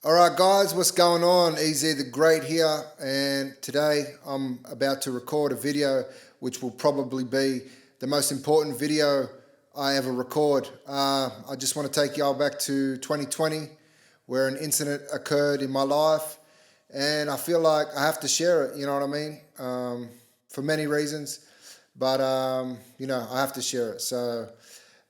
All right, guys, what's going on? Easy the Great here, and today I'm about to record a video which will probably be the most important video I ever record. I just want to take y'all back to 2020 where an incident occurred in my life, and I feel like I have to share it, you know what I mean? For many reasons, but I have to share it. So,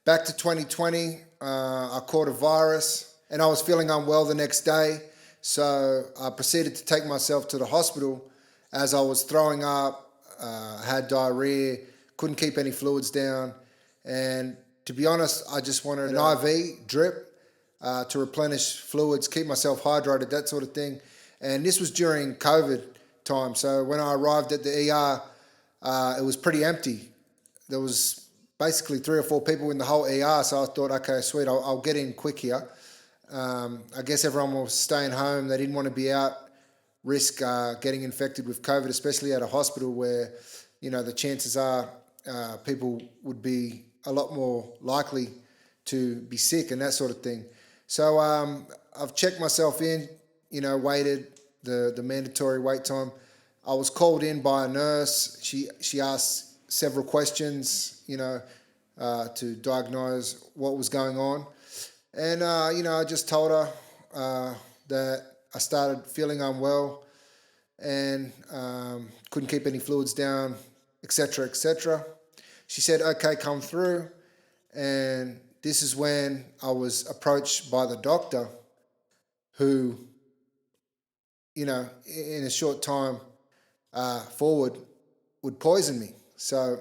back to 2020, I caught a virus and I was feeling unwell the next day. So I proceeded to take myself to the hospital as I was throwing up, had diarrhea, couldn't keep any fluids down. And to be honest, I just wanted an IV drip to replenish fluids, keep myself hydrated, that sort of thing. And this was during COVID time. So when I arrived at the ER, it was pretty empty. There was basically 3 or 4 people in the whole ER. So I thought, okay, sweet, I'll get in quick here. I guess everyone was staying home. They didn't want to be out, risk getting infected with COVID, especially at a hospital where, the chances are people would be a lot more likely to be sick and that sort of thing. So I've checked myself in, waited the mandatory wait time. I was called in by a nurse. She asked several questions, to diagnose what was going on. And, I just told her that I started feeling unwell and couldn't keep any fluids down, etc., etc. She said, okay, come through. And this is when I was approached by the doctor who, in a short time forward would poison me. So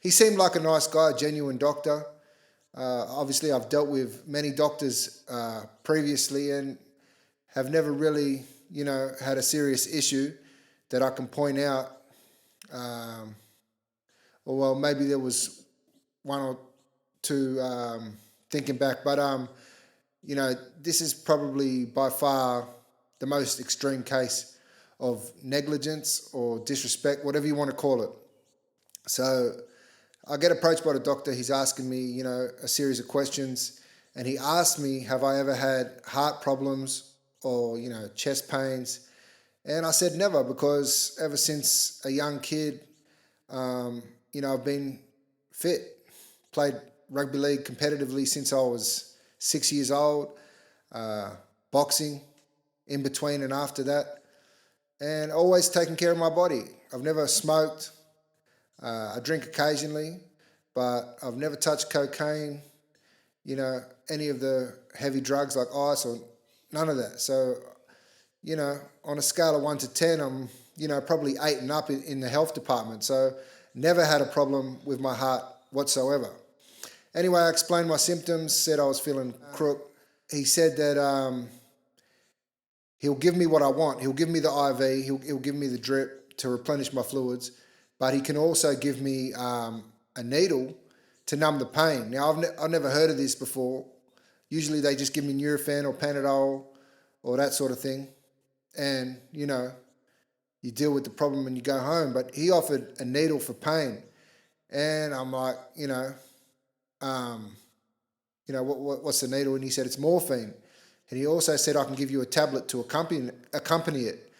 he seemed like a nice guy, a genuine doctor. Obviously, I've dealt with many doctors previously and have never really, had a serious issue that I can point out. Or well, maybe there was one or two thinking back, but this is probably by far the most extreme case of negligence or disrespect, whatever you want to call it. So I get approached by the doctor. He's asking me, a series of questions. And he asked me, have I ever had heart problems or, chest pains? And I said never, because ever since a young kid, I've been fit, played rugby league competitively since I was 6 years old, boxing in between and after that, and always taking care of my body. I've never smoked. I drink occasionally, but I've never touched cocaine, any of the heavy drugs like ice or none of that. So, on a scale of 1 to 10, I'm, probably 8 and up in the health department. So never had a problem with my heart whatsoever. Anyway, I explained my symptoms, said I was feeling crook. He said that he'll give me what I want. He'll give me the IV, he'll give me the drip to replenish my fluids, but he can also give me a needle to numb the pain. Now, I've never heard of this before. Usually they just give me Nurofen or Panadol or that sort of thing. And, you deal with the problem and you go home. But he offered a needle for pain. And I'm like, what's the needle? And he said, it's morphine. And he also said, I can give you a tablet to accompany it.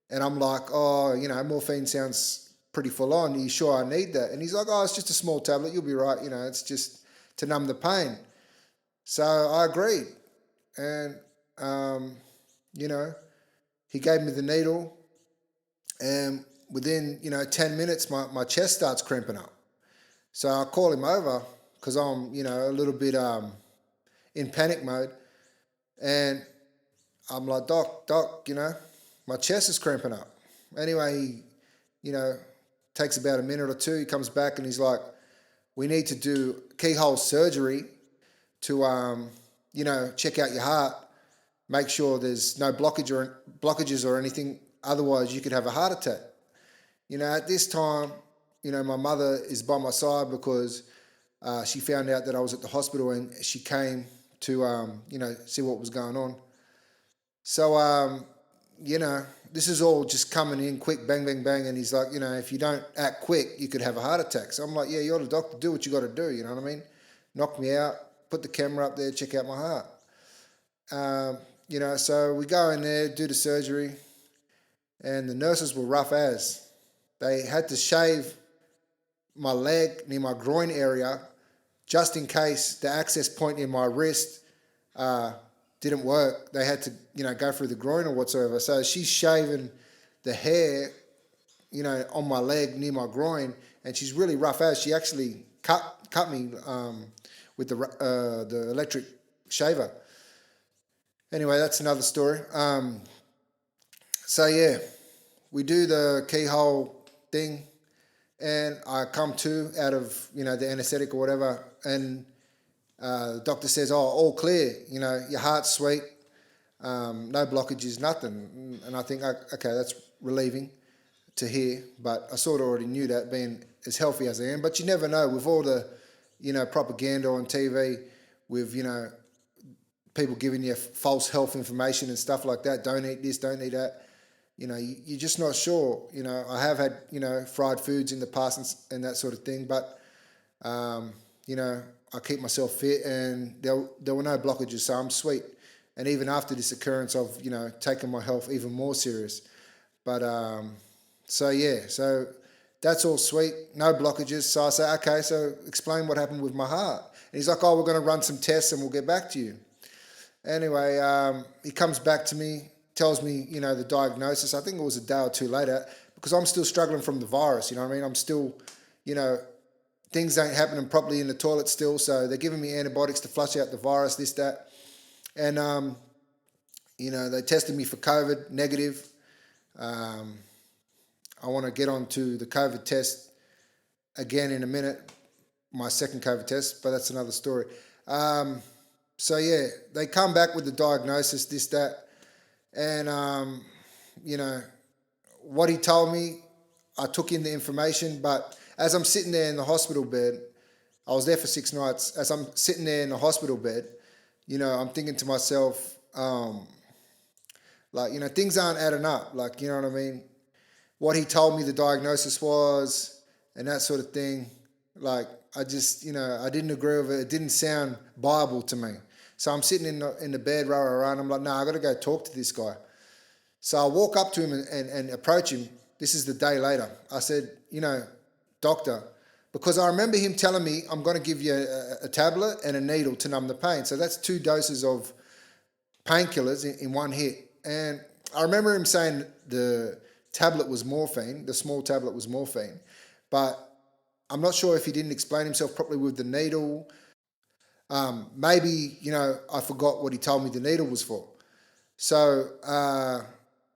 And I'm like, oh, morphine sounds pretty full on. Are you sure I need that? And he's like, oh, it's just a small tablet. You'll be right. It's just to numb the pain. So I agreed. And, he gave me the needle. And within, 10 minutes, my chest starts cramping up. So I call him over because I'm, a little bit in panic mode. And I'm like, Doc, my chest is cramping up. Anyway, he, takes about a minute or two. He comes back and he's like, we need to do keyhole surgery to, check out your heart, make sure there's no blockages or anything. Otherwise, you could have a heart attack. At this time, my mother is by my side because she found out that I was at the hospital and she came to, see what was going on. So, this is all just coming in quick, bang, bang, bang. And he's like, if you don't act quick, you could have a heart attack. So I'm like, yeah, you're the doctor. Do what you got to do. You know what I mean? Knock me out, put the camera up there, check out my heart. So we go in there, do the surgery, and the nurses were rough as. They had to shave my leg near my groin area just in case the access point in my wrist didn't work. They had to, go through the groin or whatsoever. So she's shaving the hair, on my leg near my groin, and she's really rough as. She actually cut me with the electric shaver. Anyway, that's another story. So yeah, we do the keyhole thing, and I come to out of the anesthetic or whatever, and the doctor says, "Oh, all clear. Your heart's sweet, no blockages, nothing." And I think, okay, that's relieving to hear, but I sort of already knew that, being as healthy as I am. But you never know with all the propaganda on TV, with people giving you false health information and stuff like that. Don't eat this, don't eat that. You're just not sure. I have had fried foods in the past and that sort of thing, but I keep myself fit, and there were no blockages, so I'm sweet. And even after this occurrence, I've taken my health even more serious. But so that's all sweet, no blockages. So I say, okay, so explain what happened with my heart. And he's like, "Oh, we're going to run some tests and we'll get back to you." Anyway, he comes back to me, tells me, the diagnosis. I think it was a day or two later, because I'm still struggling from the virus, I'm still, things ain't happening properly in the toilet still, so they're giving me antibiotics to flush out the virus, this, that. And, they tested me for COVID, negative. I want to get on to the COVID test again in a minute, my second COVID test, but that's another story. So yeah, they come back with the diagnosis, this, that, and what he told me, I took in the information, but as I'm sitting there in the hospital bed, I was there for 6 nights. As I'm sitting there in the hospital bed, I'm thinking to myself, things aren't adding up. Like, you know what I mean? What he told me the diagnosis was, and that sort of thing. Like, I just, I didn't agree with it. It didn't sound viable to me. So I'm sitting in the bed, and I'm like, no, I got to go talk to this guy. So I walk up to him and approach him. This is the day later. I said, doctor, because I remember him telling me, I'm going to give you a tablet and a needle to numb the pain. So that's 2 doses of painkillers in one hit. And I remember him saying the tablet was morphine, the small tablet was morphine. But I'm not sure if he didn't explain himself properly with the needle. Maybe, I forgot what he told me the needle was for. So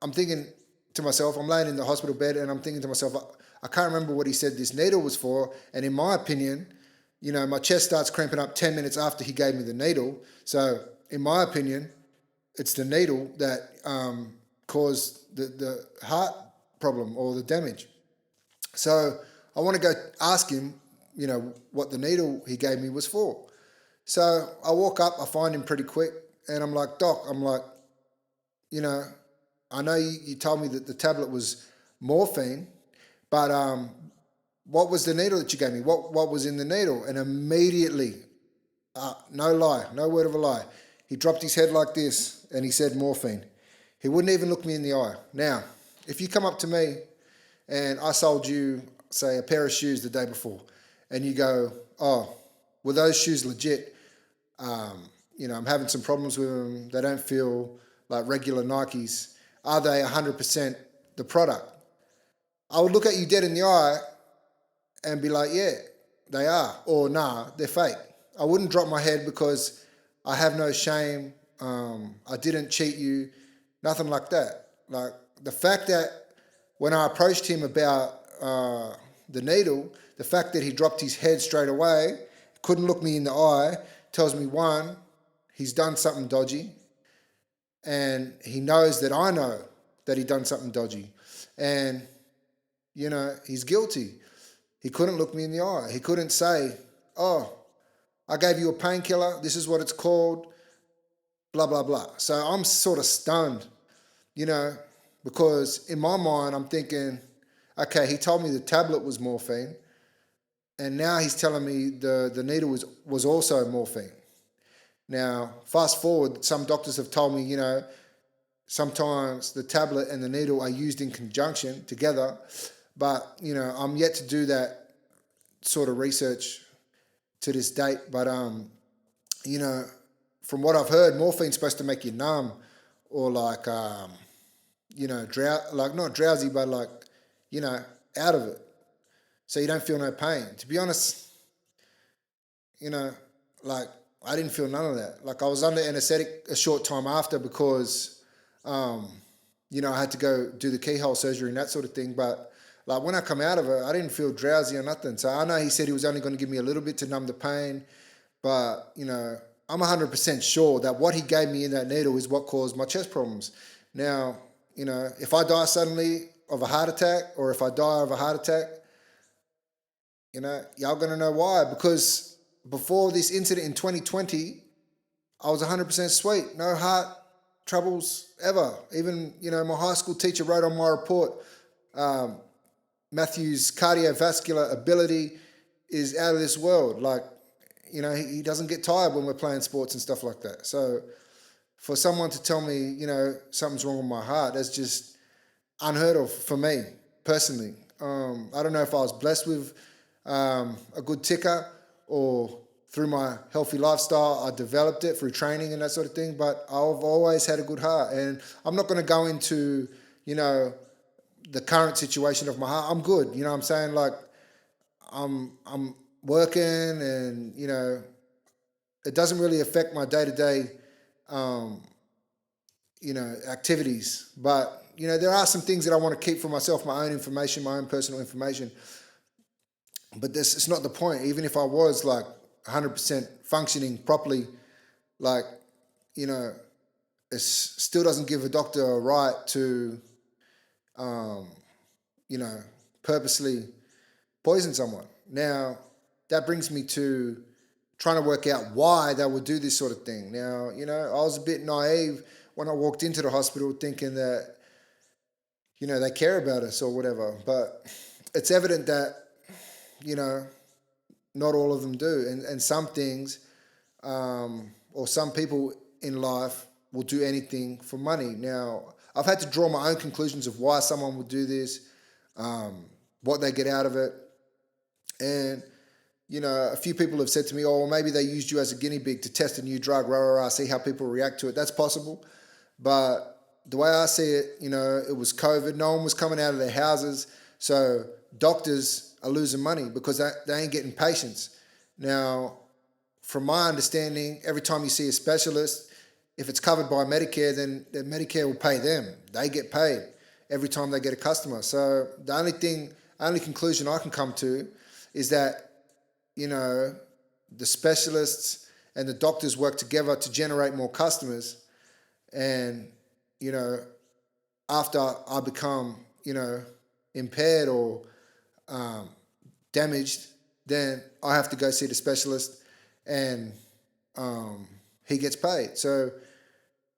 I'm thinking to myself, I'm laying in the hospital bed and I'm thinking to myself, I can't remember what he said this needle was for. And in my opinion, my chest starts cramping up 10 minutes after he gave me the needle. So in my opinion, it's the needle that caused the heart problem or the damage. So I want to go ask him, what the needle he gave me was for. So I walk up, I find him pretty quick, and I'm like, "Doc," I'm like, I know you told me that the tablet was morphine, but what was the needle that you gave me? What was in the needle? And immediately, no lie, no word of a lie, he dropped his head like this and he said morphine. He wouldn't even look me in the eye. Now, if you come up to me and I sold you, say, a pair of shoes the day before, and you go, "Oh, were those shoes legit? I'm having some problems with them. They don't feel like regular Nikes. Are they 100% the product?" I would look at you dead in the eye and be like, "Yeah, they are," or "Nah, they're fake." I wouldn't drop my head because I have no shame. I didn't cheat you, nothing like that. Like, the fact that when I approached him about the needle, the fact that he dropped his head straight away, couldn't look me in the eye, tells me, one, he's done something dodgy, and he knows that I know that he done something dodgy, and he's guilty. He couldn't look me in the eye. He couldn't say, "Oh, I gave you a painkiller, this is what it's called, blah, blah, blah." So I'm sort of stunned, because in my mind I'm thinking, okay, he told me the tablet was morphine, and now he's telling me the needle was also morphine. Now, fast forward, some doctors have told me, sometimes the tablet and the needle are used in conjunction together, but, I'm yet to do that sort of research to this date. But, you know, from what I've heard, morphine's supposed to make you numb or like, like not drowsy, but like, out of it. So you don't feel no pain. To be honest, you know, like I didn't feel none of that. Like I was under anesthetic a short time after because, I had to go do the keyhole surgery and that sort of thing. But like when I come out of it, I didn't feel drowsy or nothing. So I know he said he was only going to give me a little bit to numb the pain, but I'm 100% sure that what he gave me in that needle is what caused my chest problems. Now, if I die suddenly of a heart attack or if I die of a heart attack, y'all gonna know why. Because before this incident in 2020, I was 100% sweet, no heart troubles ever. Even, my high school teacher wrote on my report, Matthew's cardiovascular ability is out of this world. Like, he doesn't get tired when we're playing sports and stuff like that. So for someone to tell me, something's wrong with my heart, that's just unheard of for me personally. I don't know if I was blessed with a good ticker or through my healthy lifestyle, I developed it through training and that sort of thing, but I've always had a good heart. And I'm not going to go into, the current situation of my heart. I'm good. You know what I'm saying? Like I'm working and, it doesn't really affect my day-to-day, activities. But, there are some things that I want to keep for myself, my own information, my own personal information. But it's not the point. Even if I was like 100% functioning properly, like, it still doesn't give a doctor a right to, purposely poison someone. Now, that brings me to trying to work out why they would do this sort of thing. Now, I was a bit naive when I walked into the hospital thinking that, they care about us or whatever. But it's evident that, not all of them do. And some things, or some people in life will do anything for money. Now, I've had to draw my own conclusions of why someone would do this, what they get out of it. And, a few people have said to me, oh, well, maybe they used you as a guinea pig to test a new drug, see how people react to it. That's possible. But the way I see it, it was COVID. No one was coming out of their houses. So doctors are losing money because they ain't getting patients. Now, from my understanding, every time you see a specialist, if it's covered by Medicare, then Medicare will pay them. They get paid every time they get a customer. So the only conclusion I can come to is that, the specialists and the doctors work together to generate more customers. And, after I become, impaired or damaged, then I have to go see the specialist and he gets paid. So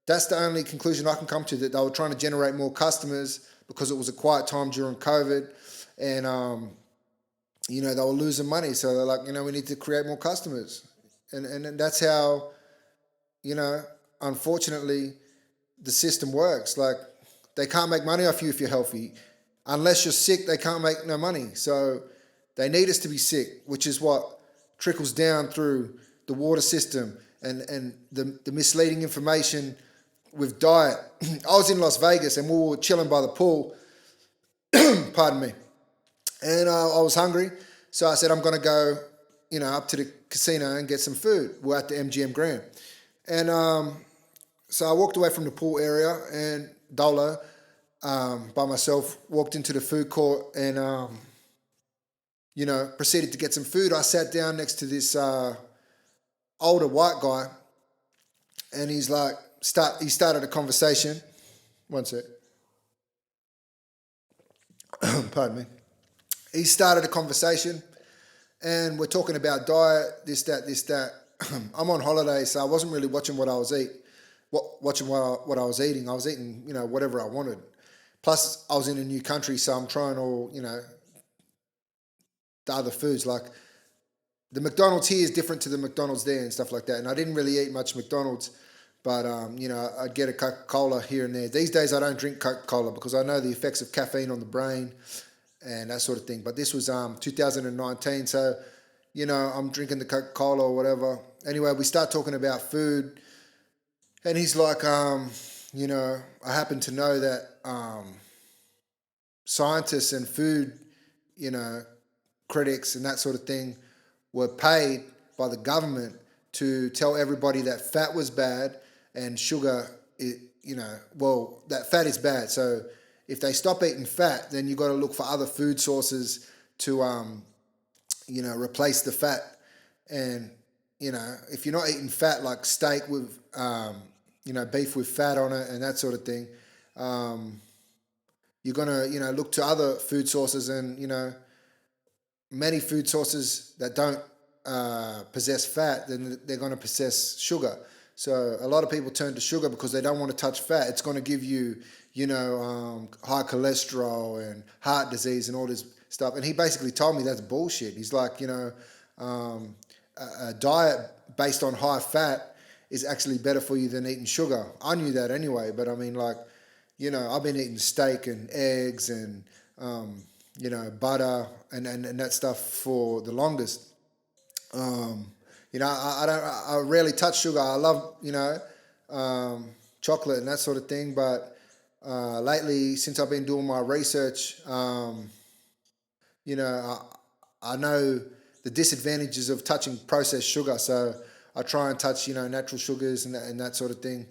that's the only conclusion I can come to, that they were trying to generate more customers because it was a quiet time during COVID and, they were losing money. So they're like, we need to create more customers. And that's how, unfortunately, the system works. Like they can't make money off you if you're healthy. Unless you're sick, they can't make no money. So they need us to be sick, which is what trickles down through the water system and the misleading information with diet. I was in Las Vegas and we were chilling by the pool, pardon me, and I was hungry. So I said, I'm going to go, up to the casino and get some food. We're at the MGM Grand. And so I walked away from the pool area and Dolo, by myself, walked into the food court and, proceeded to get some food. I sat down next to this older white guy and he's like, he started a conversation. One sec. Pardon me. He started a conversation and we're talking about diet, this, that. I'm on holiday, so I wasn't really watching what I was eating. What I was eating. I was eating, whatever I wanted. Plus, I was in a new country, so I'm trying all, the other foods. Like the McDonald's here is different to the McDonald's there and stuff like that. And I didn't really eat much McDonald's, but I'd get a Coca-Cola here and there. These days I don't drink Coca-Cola because I know the effects of caffeine on the brain and that sort of thing. But this was 2019, so I'm drinking the Coca-Cola or whatever. Anyway, we start talking about food, and he's like, I happen to know that scientists and food, critics and that sort of thing were paid by the government to tell everybody that fat was bad and sugar, that fat is bad. So if they stop eating fat, then you got to look for other food sources to, replace the fat. And, if you're not eating fat, like steak with, beef with fat on it and that sort of thing, you're going to, look to other food sources and, many food sources that don't possess fat, then they're going to possess sugar. So a lot of people turn to sugar because they don't want to touch fat. It's going to give you, high cholesterol and heart disease and all this stuff. And he basically told me that's bullshit. He's like, a diet based on high fat is actually better for you than eating sugar. I knew that anyway, but I mean, like, I've been eating steak and eggs and, butter and that stuff for the longest. I rarely touch sugar. I love, chocolate and that sort of thing. But lately, since I've been doing my research, I know the disadvantages of touching processed sugar. So I try and touch, natural sugars and that sort of thing.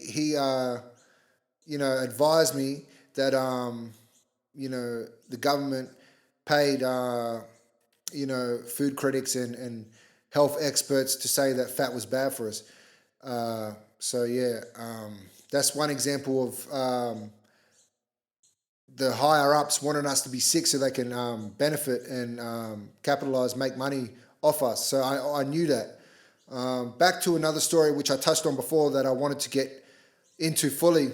He advised me that, the government paid, food critics and health experts to say that fat was bad for us. That's one example of the higher ups wanting us to be sick so they can benefit and capitalize, make money off us. So I knew that. Back to another story which I touched on before that I wanted to get into fully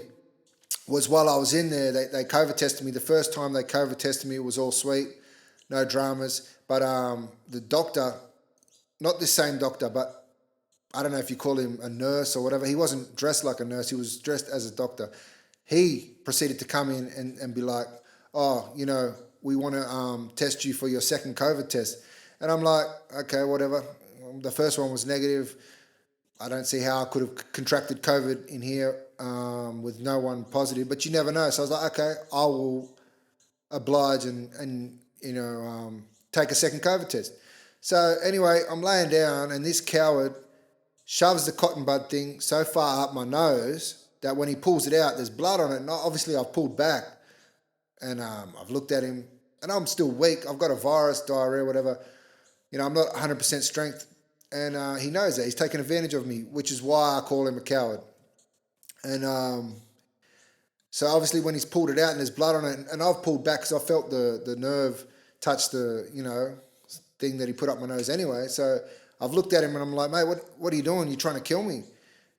was while I was in there, they COVID tested me. The first time they COVID tested me, it was all sweet, no dramas. But the doctor, not this same doctor, but I don't know if you call him a nurse or whatever. He wasn't dressed like a nurse. He was dressed as a doctor. He proceeded to come in and be like, we want to test you for your second COVID test. And I'm like, okay, whatever. The first one was negative. I don't see how I could have contracted COVID in here with no one positive, but you never know. So I was like, okay, I will oblige and take a second COVID test. So anyway, I'm laying down and this coward shoves the cotton bud thing so far up my nose that when he pulls it out, there's blood on it. And obviously I've pulled back and I've looked at him and I'm still weak. I've got a virus, diarrhea, whatever. I'm not 100% strength. And he knows that. He's taken advantage of me, which is why I call him a coward. And so obviously when he's pulled it out and there's blood on it, and I've pulled back because I felt the nerve touch the, thing that he put up my nose anyway. So I've looked at him and I'm like, mate, what are you doing? You're trying to kill me.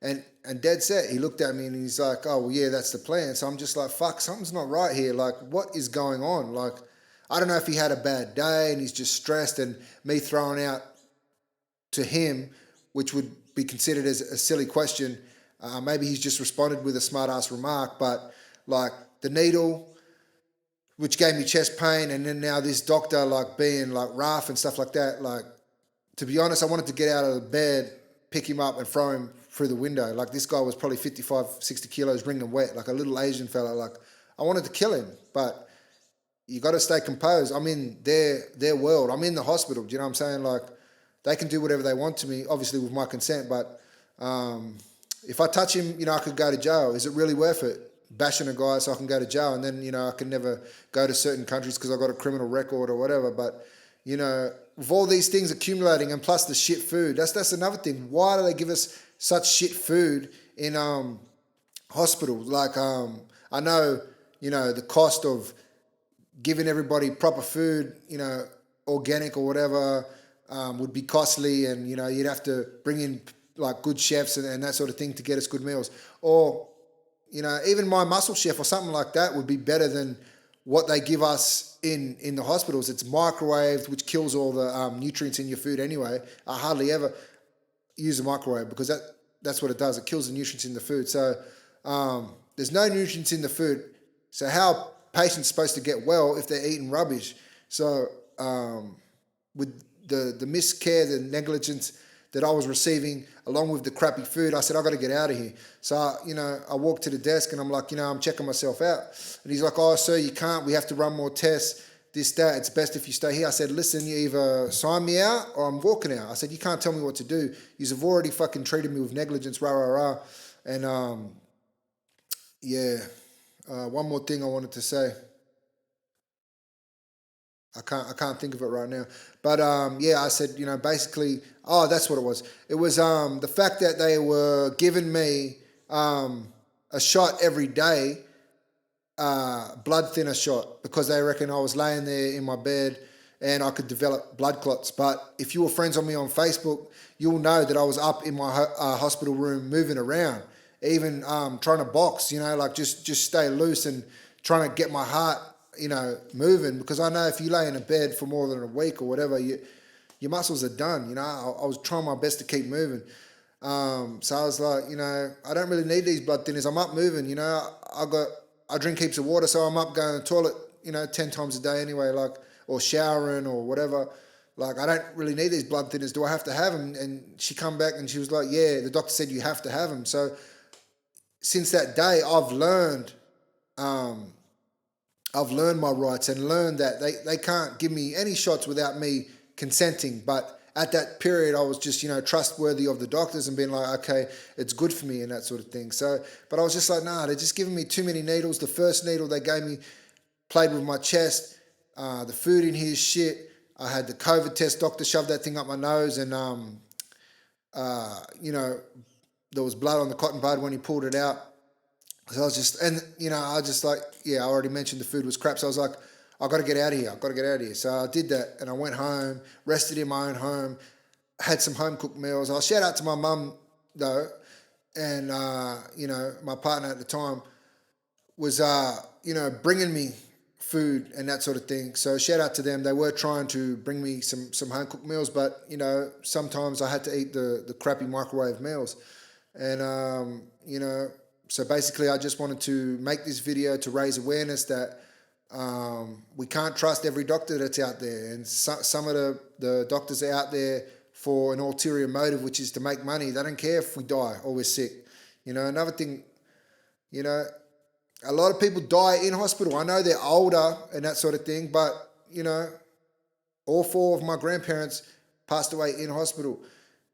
And dead set, he looked at me and he's like, oh, well, yeah, that's the plan. So I'm just like, fuck, something's not right here. Like, what is going on? Like, I don't know if he had a bad day and he's just stressed and me throwing out to him, which would be considered as a silly question. Maybe he's just responded with a smart-ass remark, but like the needle, which gave me chest pain, and then now this doctor like being like rough and stuff like that. Like, to be honest, I wanted to get out of the bed, pick him up and throw him through the window. Like, this guy was probably 55, 60 kilos, wringing wet, like a little Asian fella. Like, I wanted to kill him, but you got to stay composed. I'm in their world. I'm in the hospital. Do you know what I'm saying? Like, they can do whatever they want to me, obviously with my consent, but if I touch him, I could go to jail. Is it really worth it? Bashing a guy so I can go to jail and then, I can never go to certain countries because I've got a criminal record or whatever. But, with all these things accumulating and plus the shit food, that's another thing. Why do they give us such shit food in hospital? Like, I know, the cost of giving everybody proper food, organic or whatever, would be costly, and you'd have to bring in like good chefs and that sort of thing to get us good meals. Or even My Muscle Chef or something like that would be better than what they give us in the hospitals. It's microwaved, which kills all the nutrients in your food anyway. I hardly ever use a microwave because that's what it does. It kills the nutrients in the food. So there's no nutrients in the food. So how are patients supposed to get well if they're eating rubbish? So with the miscare, the negligence that I was receiving, along with the crappy food, I said, I got to get out of here. So, I walked to the desk and I'm like, I'm checking myself out. And he's like, oh, sir, you can't. We have to run more tests, this, that. It's best if you stay here. I said, listen, you either sign me out or I'm walking out. I said, you can't tell me what to do. You've already fucking treated me with negligence, rah, rah, rah. And, one more thing I wanted to say. I can't think of it right now. But I said, basically, that's what it was. It was the fact that they were giving me a shot every day, blood thinner shot, because they reckon I was laying there in my bed and I could develop blood clots. But if you were friends on me on Facebook, you'll know that I was up in my hospital room moving around, even trying to box, just stay loose and trying to get my heart moving, because I know if you lay in a bed for more than a week or whatever, your muscles are done. I was trying my best to keep moving. So I was like, I don't really need these blood thinners. I'm up moving, I drink heaps of water, so I'm up going to the toilet, 10 times a day anyway, or showering or whatever. I don't really need these blood thinners. Do I have to have them? And she come back and she was like, yeah, the doctor said you have to have them. So since that day, I've learned my rights and learned that they can't give me any shots without me consenting. But at that period, I was just, trustworthy of the doctors and being like, okay, it's good for me and that sort of thing. So, but I was just like, nah, they're just giving me too many needles. The first needle they gave me played with my chest. The food in here is shit. I had the COVID test. Doctor shoved that thing up my nose and, there was blood on the cotton bud when he pulled it out. So I was just, I already mentioned the food was crap. So I was like, I got to get out of here. So I did that and I went home, rested in my own home, had some home cooked meals. I'll shout out to my mum though. And, my partner at the time was, bringing me food and that sort of thing. So shout out to them. They were trying to bring me some home cooked meals, but, sometimes I had to eat the crappy microwave meals. And, so basically, I just wanted to make this video to raise awareness that we can't trust every doctor that's out there. And some of the doctors are out there for an ulterior motive, which is to make money. They don't care if we die or we're sick. Another thing, a lot of people die in hospital. I know they're older and that sort of thing, but, all four of my grandparents passed away in hospital.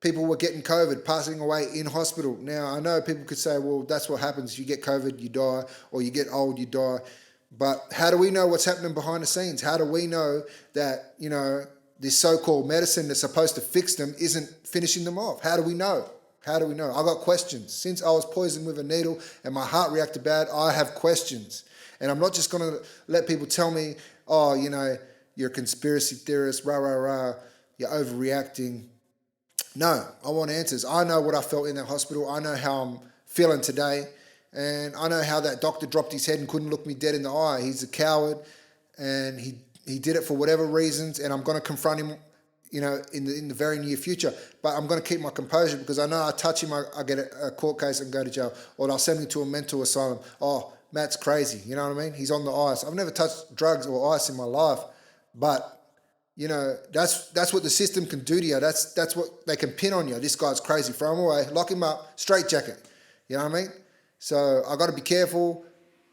People were getting COVID, passing away in hospital. Now, I know people could say, well, that's what happens. You get COVID, you die, or you get old, you die. But how do we know what's happening behind the scenes? How do we know that, this so-called medicine that's supposed to fix them isn't finishing them off? How do we know? I got questions. Since I was poisoned with a needle and my heart reacted bad, I have questions. And I'm not just going to let people tell me, oh, you're a conspiracy theorist, rah, rah, rah, you're overreacting. No, I want answers. I know what I felt in that hospital. I know how I'm feeling today. And I know how that doctor dropped his head and couldn't look me dead in the eye. He's a coward and he did it for whatever reasons, and I'm going to confront him, in the very near future. But I'm going to keep my composure because I know I touch him, I get a court case and go to jail, or they'll send me to a mental asylum. Oh, Matt's crazy. You know what I mean? He's on the ice. I've never touched drugs or ice in my life, but that's what the system can do to you. That's what they can pin on you. This guy's crazy. Throw him away, lock him up, straitjacket. You know what I mean? So I got to be careful,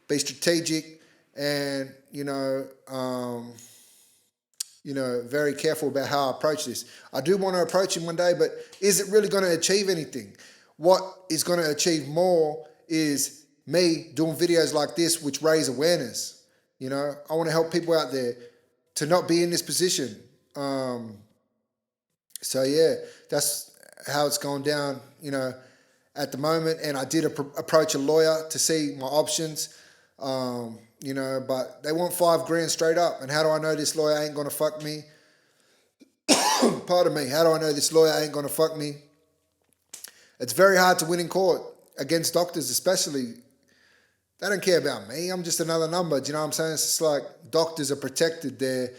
be strategic, and very careful about how I approach this. I do want to approach him one day, but is it really going to achieve anything? What is going to achieve more is me doing videos like this, which raise awareness. I want to help people out there to not be in this position. That's how it's going down, at the moment. And I did approach a lawyer to see my options, but they want $5,000 straight up. And how do I know this lawyer ain't going to fuck me? Pardon me. How do I know this lawyer ain't going to fuck me? It's very hard to win in court against doctors, especially. They don't care about me. I'm just another number. Do you know what I'm saying? It's just like doctors are protected. They're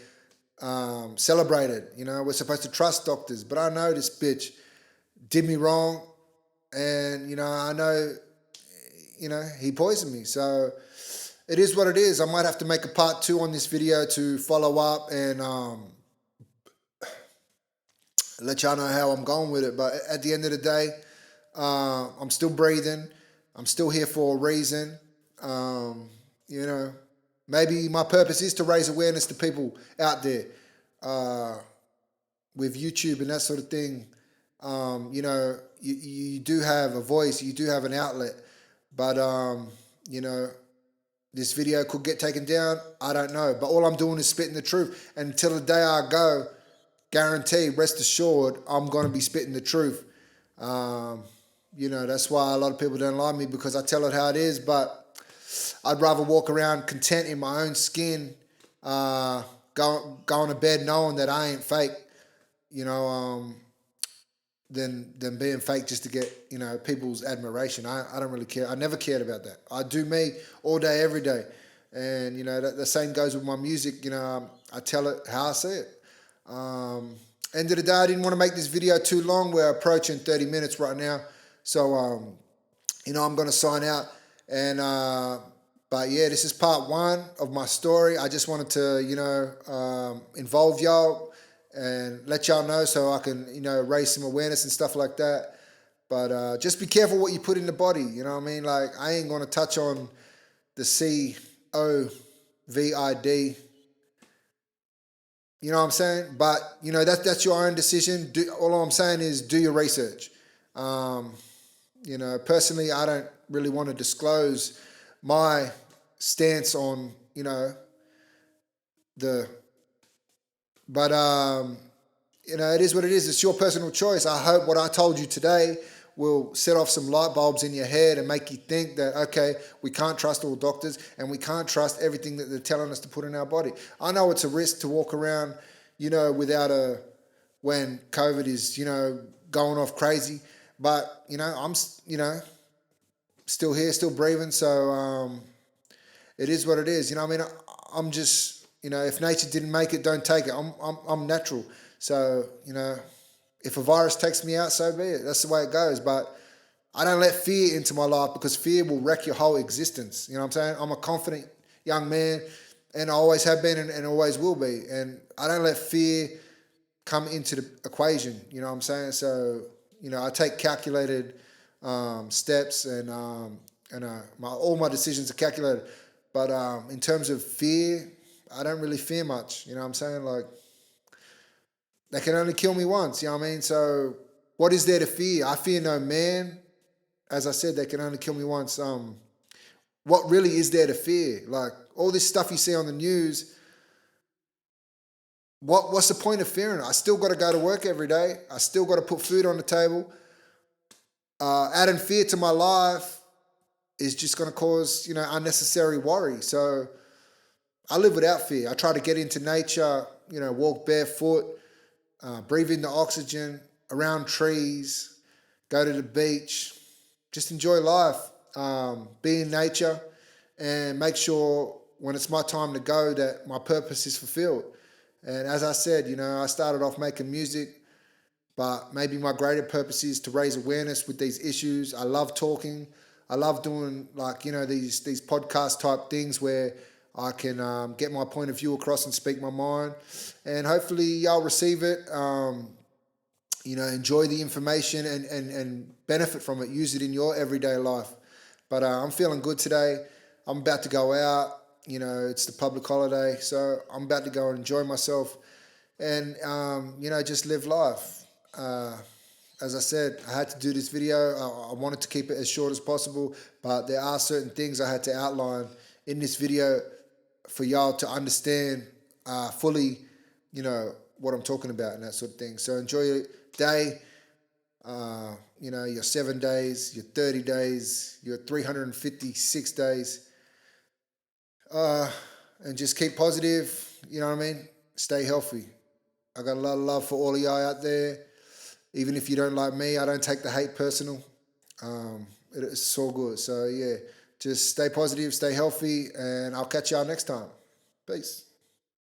celebrated. You know, we're supposed to trust doctors. But I know this bitch did me wrong. And, I know, he poisoned me. So it is what it is. I might have to make a part 2 on this video to follow up and let y'all know how I'm going with it. But at the end of the day, I'm still breathing. I'm still here for a reason. Maybe my purpose is to raise awareness to people out there with YouTube and that sort of thing. You do have a voice, you do have an outlet, but this video could get taken down. I don't know, but all I'm doing is spitting the truth. And until the day I go, guarantee, rest assured, I'm going to be spitting the truth. That's why a lot of people don't like me, because I tell it how it is. But I'd rather walk around content in my own skin, go to bed knowing that I ain't fake, than being fake just to get, people's admiration. I don't really care. I never cared about that. I do me all day, every day. And, the same goes with my music. I tell it how I see it. End of the day, I didn't want to make this video too long. We're approaching 30 minutes right now. So, I'm going to sign out. And, but yeah, this is part 1 of my story. I just wanted to, involve y'all and let y'all know so I can, raise some awareness and stuff like that. But just be careful what you put in the body, you know what I mean? Like, I ain't going to touch on the COVID. You know what I'm saying? But, that's your own decision. All I'm saying is do your research. Personally, I don't really want to disclose my stance on, But, it is what it is. It's your personal choice. I hope what I told you today will set off some light bulbs in your head and make you think that, okay, we can't trust all doctors and we can't trust everything that they're telling us to put in our body. I know it's a risk to walk around, when COVID is, going off crazy. But, I'm, still here, still breathing. So it is what it is. I'm just... if nature didn't make it, don't take it. I'm natural. So, if a virus takes me out, so be it. That's the way it goes. But I don't let fear into my life, because fear will wreck your whole existence. You know what I'm saying? I'm a confident young man, and I always have been and always will be. And I don't let fear come into the equation. You know what I'm saying? So, I take calculated steps, and all my decisions are calculated. But in terms of fear, I don't really fear much, you know what I'm saying? Like, they can only kill me once, you know what I mean? So what is there to fear? I fear no man. As I said, they can only kill me once. What really is there to fear? Like, all this stuff you see on the news, what's the point of fearing it? I still got to go to work every day. I still got to put food on the table. Adding fear to my life is just going to cause, unnecessary worry. So I live without fear. I try to get into nature, walk barefoot, breathe in the oxygen, around trees, go to the beach, just enjoy life, be in nature, and make sure when it's my time to go that my purpose is fulfilled. And as I said, I started off making music, but maybe my greater purpose is to raise awareness with these issues. I love talking. I love doing these podcast type things where I can get my point of view across and speak my mind, and hopefully y'all receive it, enjoy the information and benefit from it, use it in your everyday life. But I'm feeling good today. I'm about to go out, it's the public holiday, so I'm about to go and enjoy myself and, just live life. As I said, I had to do this video. I wanted to keep it as short as possible, but there are certain things I had to outline in this video for y'all to understand fully, what I'm talking about and that sort of thing. So enjoy your day, your 7 days, your 30 days, your 356 days, and just keep positive, you know what I mean? Stay healthy. I got a lot of love for all of y'all out there. Even if you don't like me, I don't take the hate personal. It's all good. So yeah, Just stay positive, stay healthy, and I'll catch y'all next time. Peace.